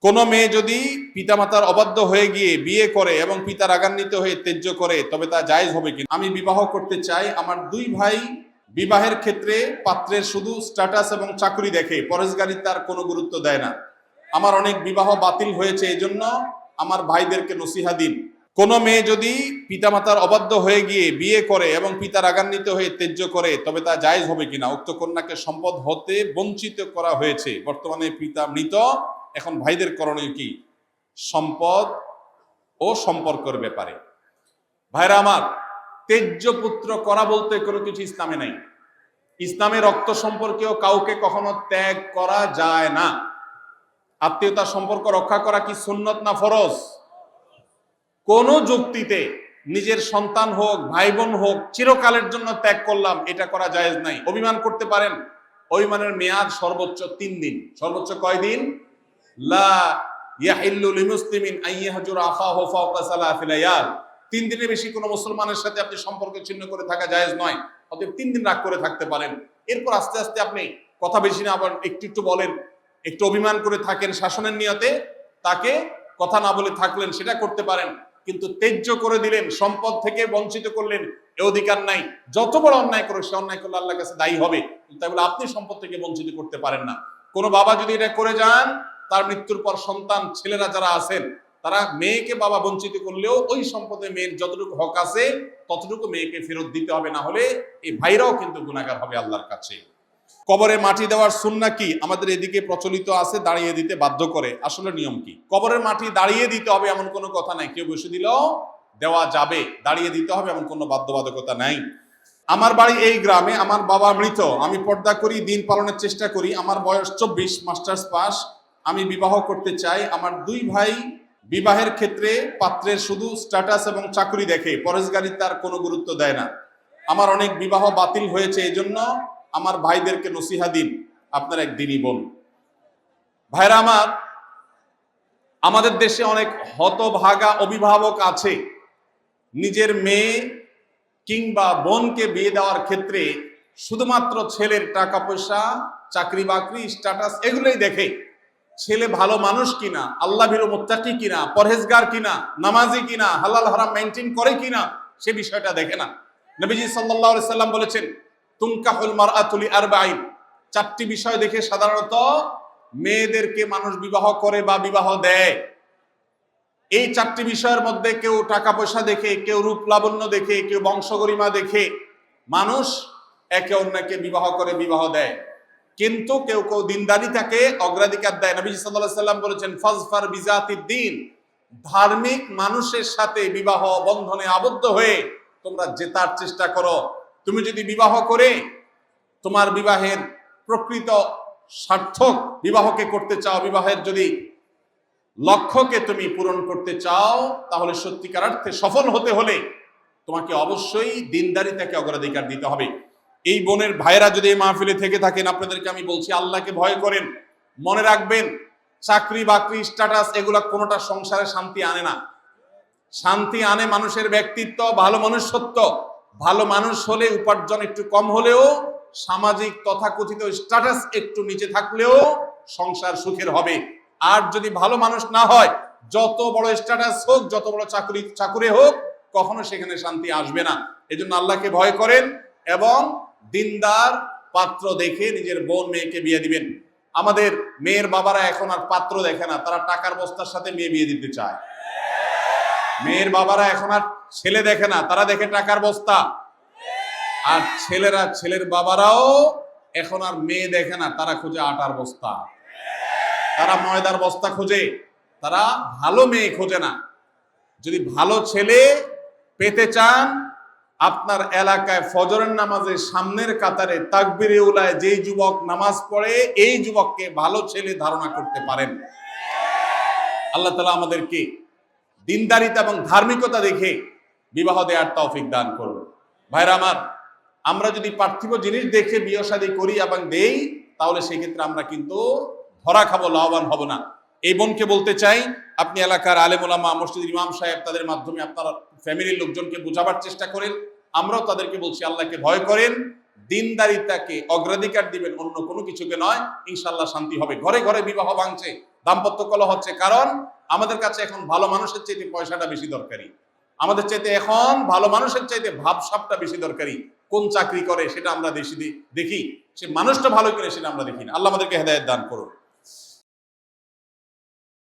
কোনো মেয়ে যদি পিতামাতার অবাধ্য হয়ে গিয়ে বিয়ে করে এবং পিতা রাগান্বিত হয়ে ত্যায্য করে তবে তা জায়েজ হবে কিনা? আমি বিবাহ করতে চাই, আমার দুই ভাই বিবাহের ক্ষেত্রে পাত্রের শুধু স্ট্যাটাস এবং চাকরি দেখে, পরেশগারিতার কোনো গুরুত্ব দেয় না। আমার অনেক বিবাহ বাতিল হয়েছে, এজন্য আমার ভাইদেরকে নসিহা দিন। কোনো মেয়ে যদি পিতামাতার অবাধ্য হয়ে গিয়ে বিয়ে করে এবং পিতা রাগান্বিত হয়ে ত্যায্য করে তবে তা জায়েজ হবে কিনা? উক্ত কন্যাকে সম্পদ হতে বঞ্চিত করা হয়েছে, বর্তমানে পিতা মৃত, এখন ভাইদের করণীয় কি সম্পদ ও সম্পর্কের ব্যাপারে? ভাইরা আমার, তেজ্য পুত্র করা বলতে কোনো কিছু ইসলামে নাই। ইসলামে রক্ত সম্পর্কেও কাউকে কখনো ত্যাগ করা যায় না। আত্মীয়তার সম্পর্ক রক্ষা করা কি সুন্নত না ফরজ? কোন যুক্তিতে নিজের সন্তান হোক, ভাই বোন হোক, চিরকালের জন্য ত্যাগ করলাম, এটা করা জায়েজ নাই। অভিমান করতে পারেন, অভিমানের মেয়াদ সর্বোচ্চ 3 দিন। সর্বোচ্চ কয়দিন? লা ইয়াহিল্লু লিমুসলিমিন আইয়াহজুরা আখাহু ফাওকা সালাসি লায়াল। 3 দিনের বেশি কোনো মুসলমানের সাথে আপনি সম্পর্ক ছিন্ন করে থাকা জায়েজ নয়। অতএব 3 দিন রাগ করে থাকতে পারেন। এরপর আস্তে আস্তে আপনি কথা বেশি না, আবার একটু একটু বলেন, একটু অভিমান করে থাকেন শাসনের নিয়তে, তাকে কথা না বলে থাকলেন, সেটা করতে পারেন। কিন্তু ত্যায্য করে দিলেন, সম্পদ থেকে বঞ্চিত করলেন, এ অধিকার নাই। যত বড় অন্যায় করে সে অন্যায় করলে আল্লাহর কাছে দায়ী হবে, তাই বলে আপনি সম্পদ থেকে বঞ্চিত করতে পারেন না। কোনো বাবা যদি এটা করে যান, তার মৃত্যুর পর সন্তান ছেলেরা যারা আছেন তারা মেয়েকে বাবা বঞ্চিত করলেও ওই সম্পদে মেয়ের যতটুকু হক আছে ততটুকু মেয়েকে ফেরত দিতে হবে, না হলে এই ভাইরাও কিন্তু গুনাহগার হবে আল্লাহর কাছে। কবরে মাটি দেওয়ার সুন্নাহ কি? আমাদের এদিকে প্রচলিত আছে দাঁড়িয়ে দিতে বাধ্য করে। আসলে নিয়ম কি? কবরের মাটি দাঁড়িয়ে দিতে হবে এমন কোনো কথা নাই। কেউ বসে দিলেও দেওয়া যাবে, দাঁড়িয়ে দিতে হবে এমন কোনো বাধ্যবাধকতা নাই। আমার বাড়ি এই গ্রামে, আমার বাবা মৃত, আমি পর্দা করি, দিন পালনের চেষ্টা করি, আমার বয়স 24, মাস্টার্স পাস, আমি বিবাহ করতে চাই। আমার দুই ভাই বিবাহের ক্ষেত্রে পাত্রের শুধু স্ট্যাটাস এবং চাকরি দেখে, পরেশগারিতার কোনো গুরুত্ব দেয় না। আমার অনেক বিবাহ বাতিল হয়েছে, এজন্য আমার ভাইদেরকে নসিহা দিন। আপনার একদিনই বোন। ভাইরা আমার, আমাদের দেশে অনেক হতভাগা অভিভাবক আছে, নিজের মেয়ে কিংবা বোনকে বিয়ে দেওয়ার ক্ষেত্রে শুধুমাত্র ছেলের টাকা পয়সা, চাকরি বাকরি, স্ট্যাটাস এগুলোই দেখে। ছেলে ভালো মানুষ কিনা, আল্লাহ ভীরু মুত্তাকি কিনা, পরহেজগার কিনা, নামাজি কিনা, হালাল হারাম মেইনটেইন করে কিনা, সে বিষয়টা দেখে না। নবীজি সাল্লাল্লাহু আলাইহি সাল্লাম বলেছেন, তুনকাহুল মারআতু লিআরবাঈন। 4টি বিষয় দেখে সাধারণত মেয়েদেরকে মানুষ বিবাহ করে বা বিবাহ দেয়। এই 4টি বিষয়ের মধ্যে কেউ টাকা পয়সা দেখে, কেউ রূপ লাবণ্য দেখে, কেউ বংশগরিমা দেখে মানুষ একে অন্যকে বিবাহ করে, বিবাহ দেয়। কিন্তু কেউ কেউ দিনদারিতাকে অগ্রাধিকার দেয়। নবী সাল্লাল্লাহু আলাইহি সাল্লাম বলেছেন, ফাজফার বিজাতিদ দ্বীন। ধার্মিক মানুষের সাথে বিবাহ বন্ধনে আবদ্ধ হয়ে তোমরা জেতার চেষ্টা করো। তুমি যদি বিবাহ করে তোমার বিবাহের প্রকৃত সার্থক বিবাহকে করতে চাও, বিবাহের যদি লক্ষ্যকে তুমি পূরণ করতে চাও, তাহলে সত্যিকার অর্থে সফল হতে হলে তোমাকে অবশ্যই দিনদারিতাকে অগ্রাধিকার দিতে হবে। এই বোনের ভাইরা যদি এই মাহফিলে থেকে থাকেন, আপনাদেরকে আমি বলছি, আল্লাহকে ভয় করেন। মনে রাখবেন, চাকরি বাকরি, স্ট্যাটাস এগুলা কোনোটা সংসারে শান্তি আনে না। শান্তি আনে মানুষের ব্যক্তিত্ব, ভালো মনুষ্যত্ব। ভালো মানুষ হলে উপার্জন একটু কম হলেও, সামাজিক তথাকথিত স্ট্যাটাস একটু নিচে থাকলেও সংসার সুখের হবে। আর যদি ভালো মানুষ না হয়, যত বড় স্ট্যাটাস হোক, যত বড় চাকুরে হোক, কখনো সেখানে শান্তি আসবে না। এজন্য আল্লাহকে ভয় করেন এবং দিনদার পাত্র দেখে নিজের বোন মেয়েকে বিয়ে দিবেন। আমাদের মেয়ের বাবারা এখন আর পাত্র দেখে না, তারা টাকার বস্তার সাথে মেয়ে বিয়ে দিতে চায়। মেয়ের বাবারা এখন আর ছেলে দেখে না, তারা দেখে টাকার বস্তা। আর ছেলের বাবারাও এখন আর মেয়ে দেখে না, তারা খোঁজে আটার বস্তা, তারা ময়দার বস্তা খোঁজে, তারা ভালো মেয়ে খোঁজে না। যদি ভালো ছেলে পেতে চান, আপনার এলাকায় ফজরের নামাজের সামনের কাতারে তাকবীরে উলায় যেই যুবক নামাজ পড়ে, এই যুবককে ভালো ছেলে ধারণা করতে পারেন। আল্লাহ তাআলা আমাদেরকে দিনদারিতা এবং ধার্মিকতা দেখে বিবাহ দেওয়ার তৌফিক দান করুন। ভাইরা আমার, আমরা যদি পার্থিব জিনিস দেখে বিয়ে শাদী করি এবং দেই, তাহলে সেক্ষেত্রে আমরা কিন্তু ধরা খাবো, লাভবান হব না। এই বোনকে বলতে চাই, আপনি এলাকার আলেম ওলামা, মসজিদের ইমাম সাহেব, তাদের মাধ্যমে আপনার ফ্যামিলির লোকজনকে বোঝাবার চেষ্টা করেন। আমরাও তাদেরকে বলছি, আল্লাহকে ভয় করেন, দিনদারিতাকে অগ্রাধিকার দিবেন, অন্য কোনো কিছুকে নয়। ইনশাআল্লাহ শান্তি হবে। ঘরে ঘরে বিবাহ ভাঙছে, দাম্পত্য কলহ হচ্ছে, কারণ আমাদের কাছে এখন ভালো মানুষের চাইতে পয়সাটা বেশি দরকারি, আমাদের চাইতে এখন ভালো মানুষের চাইতে ভাবসাবটা বেশি দরকারি। কোন চাকরি করে সেটা আমরা দেখি, সে মানুষটা ভালো কিনা সেটা আমরা দেখি না। আল্লাহ আমাদেরকে হেদায়েত দান করুন।